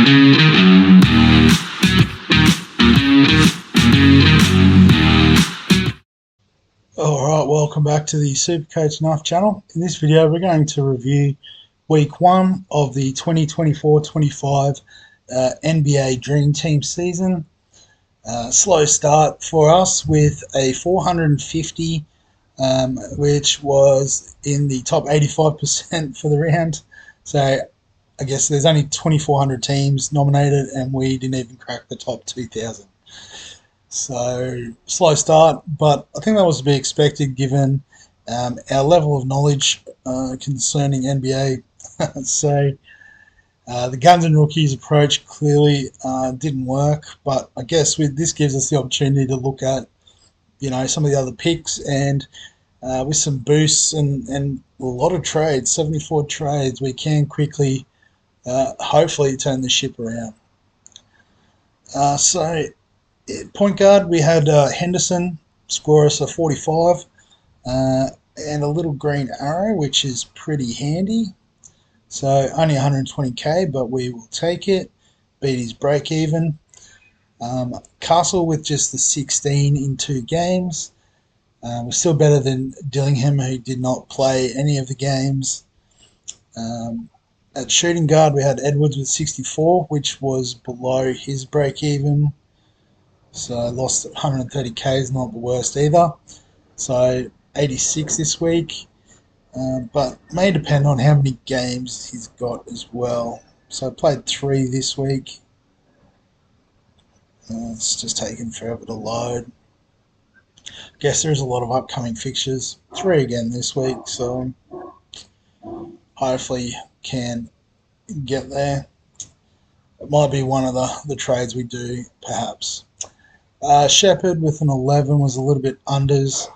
Alright, welcome back to the SuperCoach Knife channel. In this video we're going to review week 1 of the 2024-25 NBA Dream Team season. Slow start for us with a 450, which was in the top 85% for the round. So I guess there's only 2,400 teams nominated and we didn't even crack the top 2,000. So slow start, but I think that was to be expected given our level of knowledge concerning NBA. So the Guns and Rookies approach clearly didn't work, but I guess this gives us the opportunity to look at some of the other picks and with some boosts and a lot of trades, 74 trades, we can quickly hopefully turn the ship around. Point guard, we had Henderson score us a 45 and a little green arrow, which is pretty handy. So only 120k, but we will take it. Beat his break even. Castle with just the 16 in 2 games. We're still better than Dillingham, who did not play any of the games. At shooting guard, we had Edwards with 64, which was below his break even. So lost 130k is not the worst either. So 86 this week, but may depend on how many games he's got as well. So I played 3 this week. It's just taking forever to load. Guess there's a lot of upcoming fixtures. 3 again this week, so hopefully can get there. It might be one of the trades we do, perhaps. Shepherd with an 11 was a little bit unders.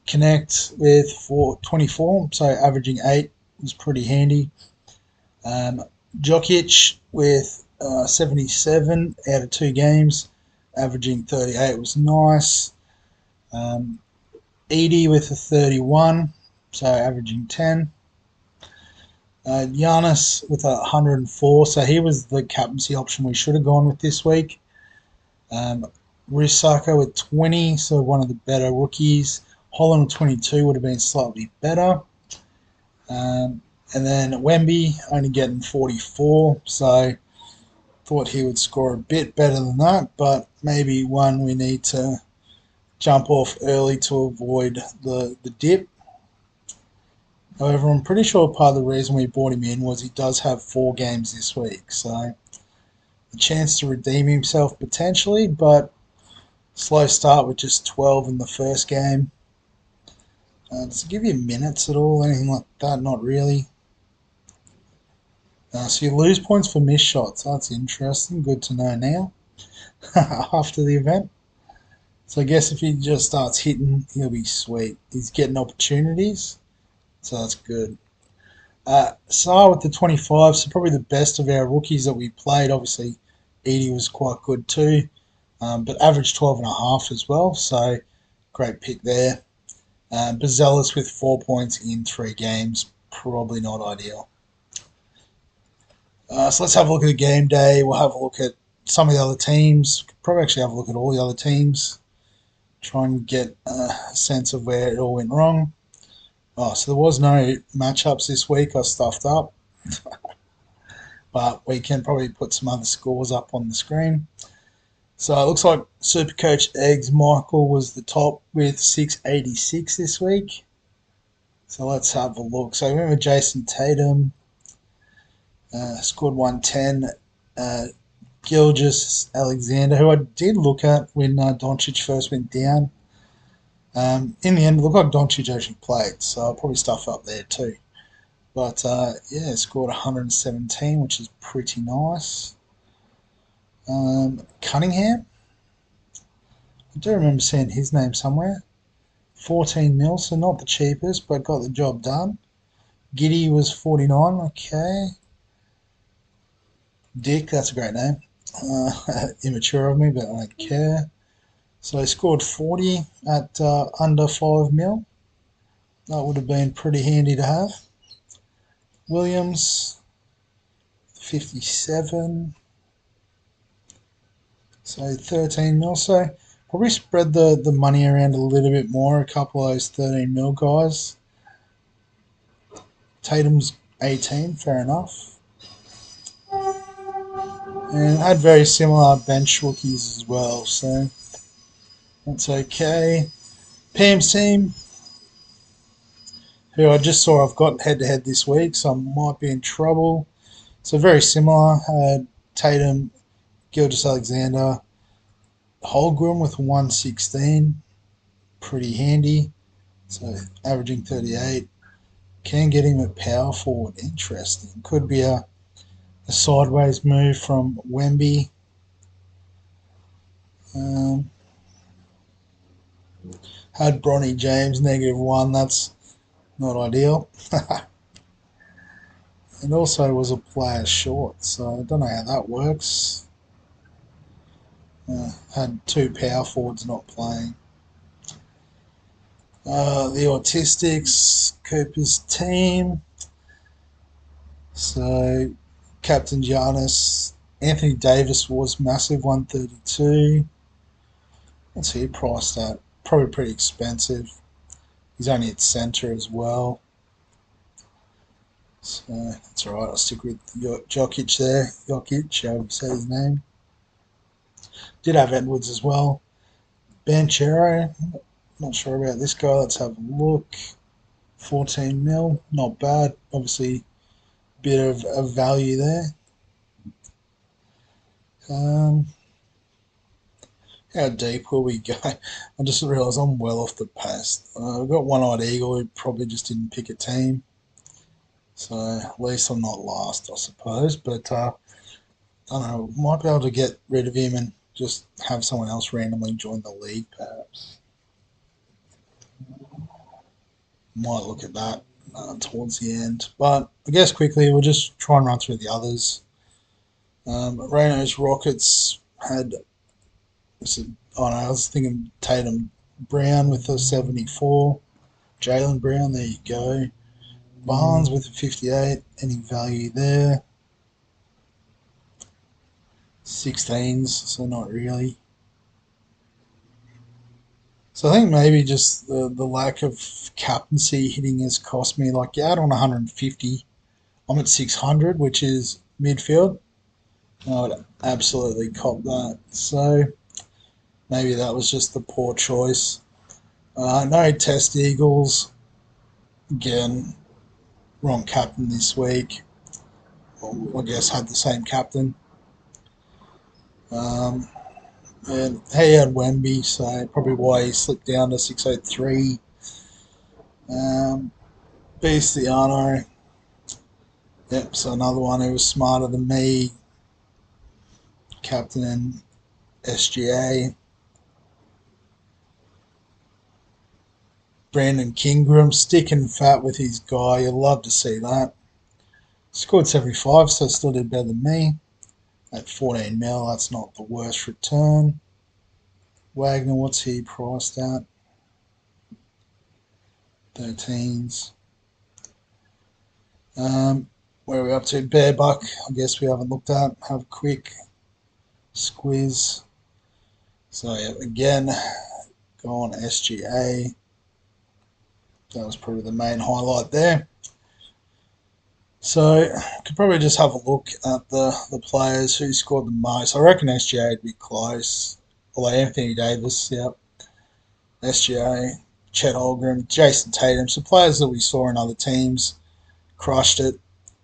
Connect with 24, so averaging 8 was pretty handy. Jokic with 77 out of 2 games, averaging 38 was nice. Edie with a 31, so averaging 10. Giannis with a 104, so he was the captaincy option we should have gone with this week. Risaka with 20, so one of the better rookies. Holland with 22 would have been slightly better. And then Wemby only getting 44, so thought he would score a bit better than that, but maybe one we need to jump off early to avoid the dip. However, I'm pretty sure part of the reason we brought him in was he does have 4 games this week, so a chance to redeem himself potentially, but slow start with just 12 in the first game. Does it give you minutes at all, anything like that? Not really. So you lose points for missed shots. That's interesting. Good to know now after the event. So I guess if he just starts hitting, he'll be sweet. He's getting opportunities, so that's good. Saar with the 25, so probably the best of our rookies that we played. Obviously, Edie was quite good too, but averaged 12.5 as well, so great pick there. Bazelis with 4 points in 3 games, probably not ideal. So let's have a look at the game day. We'll have a look at some of the other teams. Probably actually have a look at all the other teams. Try and get a sense of where it all went wrong. Oh, so there was no matchups this week. I stuffed up. But we can probably put some other scores up on the screen. So it looks like SuperCoach Eggs Michael was the top with 686 this week. So let's have a look. So we went with Jason Tatum, scored 110. Gilgeous Alexander, who I did look at when Doncic first went down. In the end, it looked like Doncic actually played, so I'll probably stuff up there too. But yeah, scored 117, which is pretty nice. Cunningham, I do remember seeing his name somewhere. 14 mil, so not the cheapest, but got the job done. Giddy was 49, okay. Dick, that's a great name. Immature of me, but I don't care. So he scored 40 at under 5 mil. That would have been pretty handy to have. Williams, 57. So 13 mil. So probably spread the money around a little bit more. A couple of those 13 mil guys. Tatum's 18, fair enough. And had very similar bench rookies as well, so that's okay. Pam's team, who I just saw I've got head to head this week, so I might be in trouble. So very similar. Had Tatum, Gilgeous-Alexander, Holmgren with 116, pretty handy. So averaging 38. Can get him at power forward. Interesting. Could be a sideways move from Wemby. Had Bronny James -1. That's not ideal. And also was a player short, so I don't know how that works. Had two power forwards not playing. The Autistics, Cooper's team. So, Captain Giannis. Anthony Davis was massive, 132. What's he priced at? Probably pretty expensive. He's only at centre as well. So, that's alright. I'll stick with Jokic there. Jokic, however you say his name. Did have Edwards as well. Banchero. Not sure about this guy. Let's have a look. 14 mil. Not bad. Obviously, bit of value there. How deep will we go? I just realised I'm well off the pace. We've got One-Eyed Eagle who probably just didn't pick a team. So at least I'm not last, I suppose. But I don't know. Might be able to get rid of him and just have someone else randomly join the league, perhaps. Might look at that towards the end. But I guess quickly we'll just try and run through the others. Reno's Rockets had. I was thinking Tatum Brown with a 74. Jaylen Brown, there you go. Barnes with a 58. Any value there? 16s, so not really. So I think maybe just the lack of captaincy hitting has cost me. Like, you're out on 150. I'm at 600, which is midfield. I would absolutely cop that. So maybe that was just the poor choice. No Test Eagles. Again, wrong captain this week. Well, I guess had the same captain. And he had Wemby, so probably why he slipped down to 603. Bestiano. Yep, so another one who was smarter than me. Captain in SGA. Brandon Kingram sticking fat with his guy. You'll love to see that. Scored 75, so still did better than me. At 14 mil, that's not the worst return. Wagner, what's he priced at? 13s. Where are we up to? Bearbuck, I guess we haven't looked at. Have a quick squiz. So, yeah, again, go on SGA. That was probably the main highlight there. So, could probably just have a look at the players who scored the most. I reckon SGA would be close. Although Anthony Davis, yep. SGA, Chet Holmgren, Jason Tatum. So players that we saw in other teams crushed it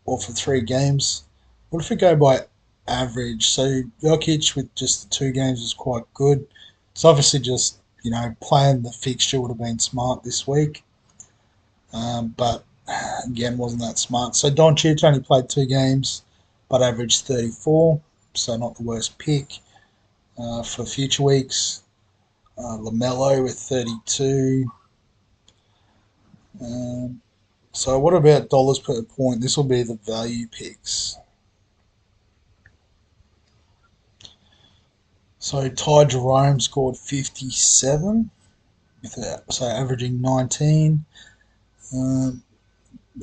all for 3 games. What if we go by average? So Jokic with just the 2 games was quite good. It's obviously just, playing the fixture would have been smart this week. But again, wasn't that smart. So Doncic only played 2 games, but averaged 34. So not the worst pick for future weeks. LaMelo with 32. So what about dollars per point? This will be the value picks. So Ty Jerome scored 57, so averaging 19.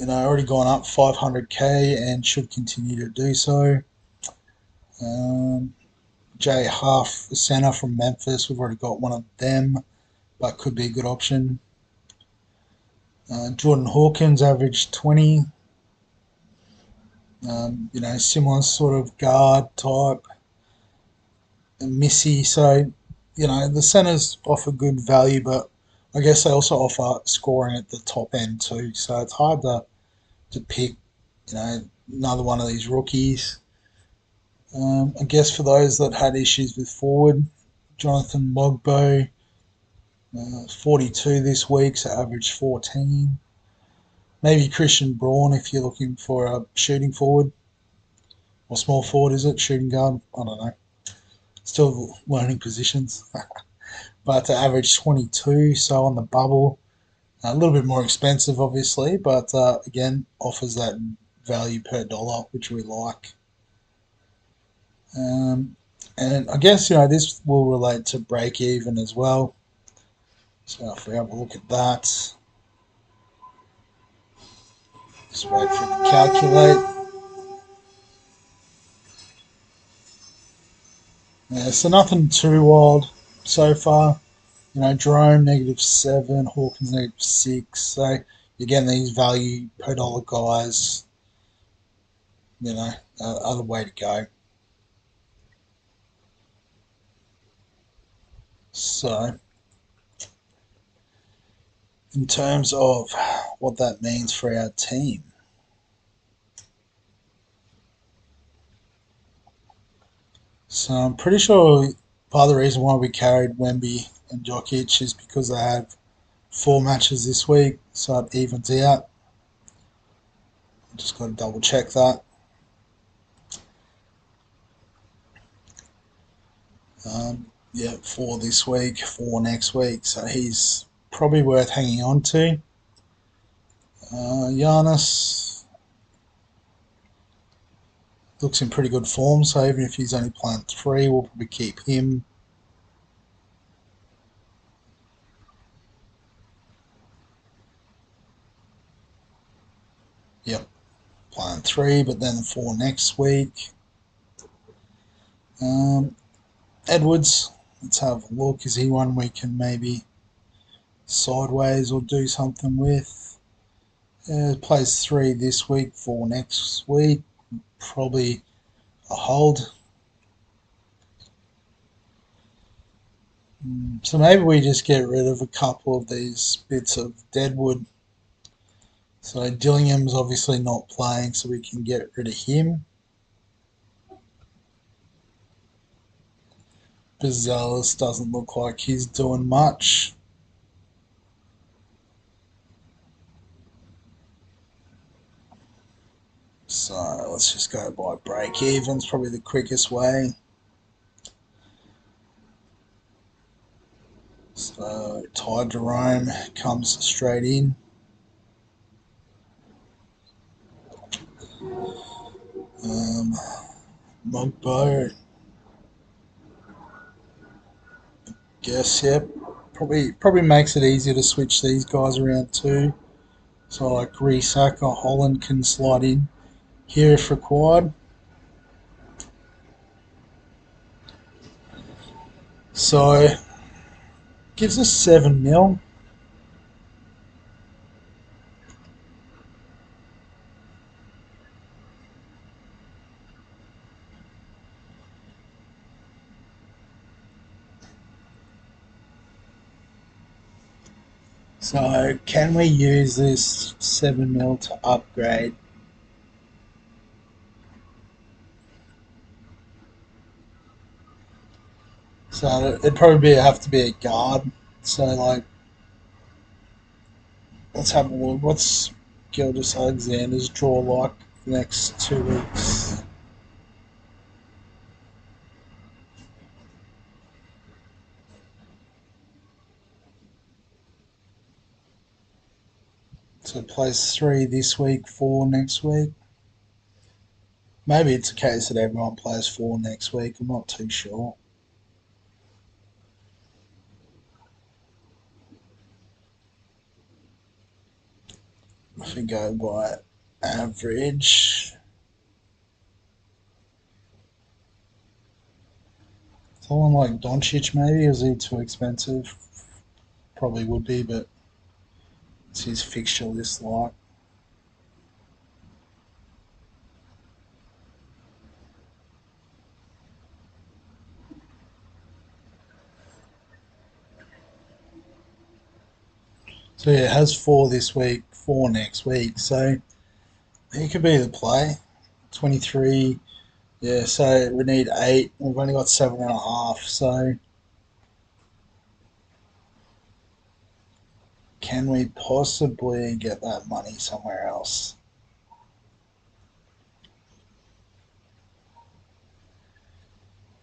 already gone up 500k and should continue to do so. Um, Jay Huff, the center from Memphis, we've already got one of them, but could be a good option. Jordan Hawkins averaged 20. Similar sort of guard type. And Missy, so the centers offer good value, but I guess they also offer scoring at the top end too. So it's hard to pick, another one of these rookies. I guess for those that had issues with forward, Jonathan Mogbo, 42 this week, so average 14. Maybe Christian Braun if you're looking for a shooting forward. Or small forward, is it? Shooting guard? I don't know. Still learning positions. But to average 22, so on the bubble. A little bit more expensive, obviously, but again, offers that value per dollar, which we like. And I guess, this will relate to break even as well. So if we have a look at that, just wait for it to calculate. Yeah, so nothing too wild so far. Jerome -7, Hawkins -6. So again, these value per dollar guys, are the way to go. So in terms of what that means for our team, so I'm pretty sure part of the reason why we carried Wemby and Jokic is because they have 4 matches this week, so it evens out. Just got to double check that. Yeah, 4 this week, 4 next week, so he's probably worth hanging on to. Giannis looks in pretty good form, so even if he's only playing 3, we'll probably keep him. Yep, playing 3, but then 4 next week. Edwards, let's have a look. Is he one we can maybe sideways or do something with? Plays 3 this week, 4 next week. Probably a hold. So maybe we just get rid of a couple of these bits of deadwood. So Dillingham's obviously not playing, so we can get rid of him. Bazelis doesn't look like he's doing much. So let's just go by break evens, probably the quickest way. So Ty Jerome comes straight in. Mogbo, guess, yep. Probably makes it easier to switch these guys around too. So like Resac or Holland can slide in here if required. So gives us 7 mil. So can we use this 7 mil to upgrade? So it'd probably have to be a guard. So like, let's have a look. What's Gildas Alexander's draw like the next 2 weeks? So plays 3 this week, 4 next week. Maybe it's a case that everyone plays 4 next week. I'm not too sure. if we go by average, someone like Doncic maybe, is he too expensive? Probably would be, but it's his fixture list like. So yeah, it has 4 this week, 4 next week. So he could be the play. 23. Yeah, so we need 8. We've only got 7.5. So can we possibly get that money somewhere else?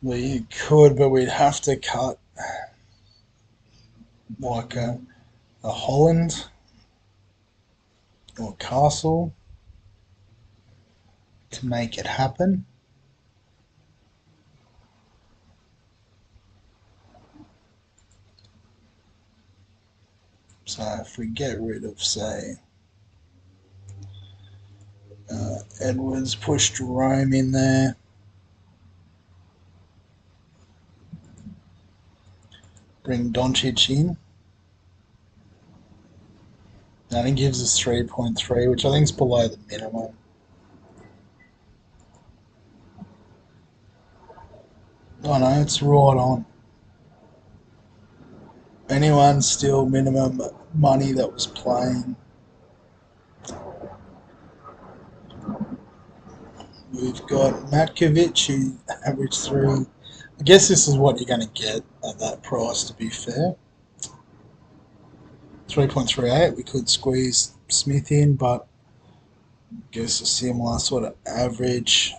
We could, but we'd have to cut like a Holland or Castle to make it happen. So if we get rid of, say, Edwards, push Jerome in there, bring Doncic in, that gives us 3.3, which I think is below the minimum. Oh no, it's right on. Anyone still minimum money that was playing? We've got Matkovic, who averaged 3. I guess this is what you're going to get at that price, to be fair. 3.38. We could squeeze Smith in, but I guess a similar sort of average.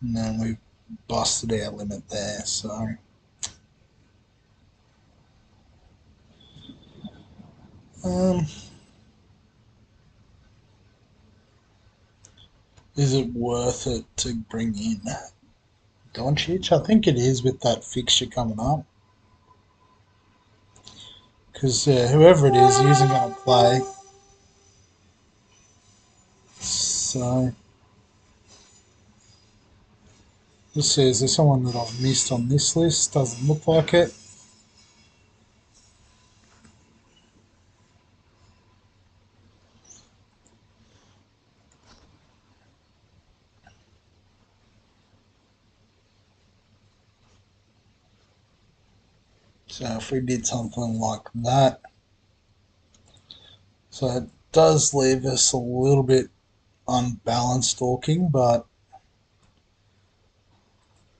And then we busted our limit there, so. Is it worth it to bring in Doncic? I think it is with that fixture coming up. Because whoever it is, he isn't going to play. So, let's see, is there someone that I've missed on this list? Doesn't look like it. So if we did something like that, so it does leave us a little bit unbalanced talking, but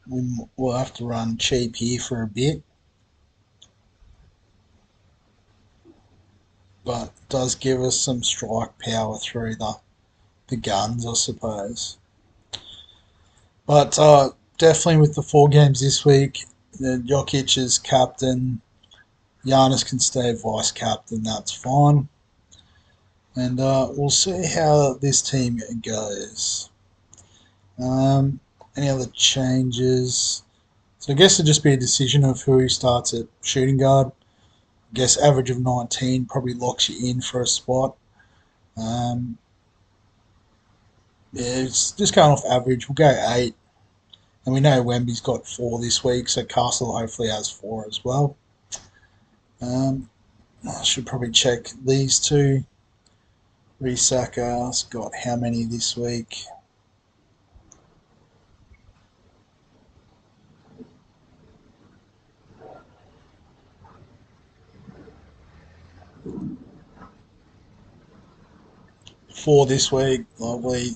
we'll have to run cheap here for a bit. But it does give us some strike power through the guns, I suppose. But definitely with the 4 games this week, Jokic is captain, Giannis can stay vice captain, that's fine. And we'll see how this team goes. Any other changes? So I guess it'll just be a decision of who he starts at shooting guard. I guess average of 19 probably locks you in for a spot. Um, yeah, it's just going off average. We'll go 8. And we know Wemby's got 4 this week, so Castle hopefully has 4 as well. I should probably check these two. Risaka's got how many this week? Four this week, lovely.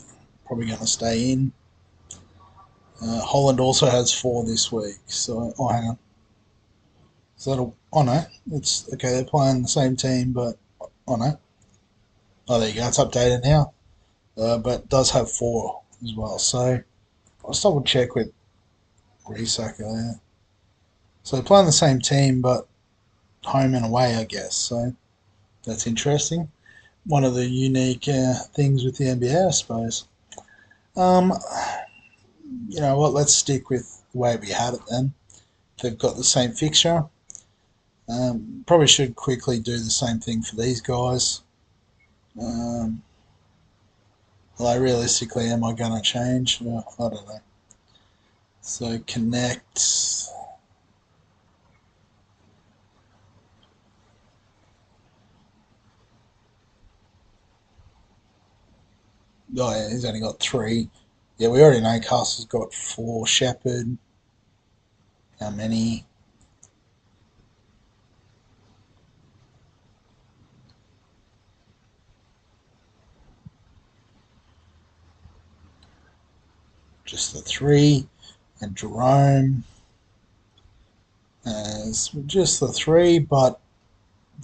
Probably going to stay in. Holland also has 4 this week. So, oh, hang on. So that'll. Oh no, it's okay. They're playing the same team, but oh no. Oh, there you go. It's updated now. But it does have 4 as well. So I'll just double check with Risaka there. So they're playing the same team, but home and away, I guess. So that's interesting. One of the unique things with the NBA, I suppose. Um, you know what? Let's stick with the way we had it then. They've got the same fixture. Probably should quickly do the same thing for these guys. Like realistically, am I going to change? I don't know. So connect. Oh yeah, he's only got 3. Yeah, we already know Castle's got 4. Shepherd. How many? Just the 3. And Jerome has just the 3, but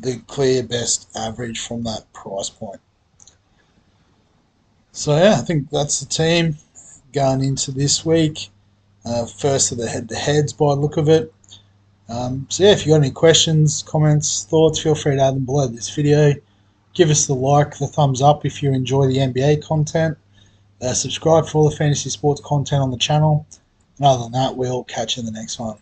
the clear best average from that price point. So yeah, I think that's the team going into this week. First of the head-to-heads by the look of it. So yeah, if you got any questions, comments, thoughts, feel free to add them below this video. Give us the like, the thumbs up if you enjoy the NBA content. Subscribe for all the fantasy sports content on the channel. And other than that, we'll catch you in the next one.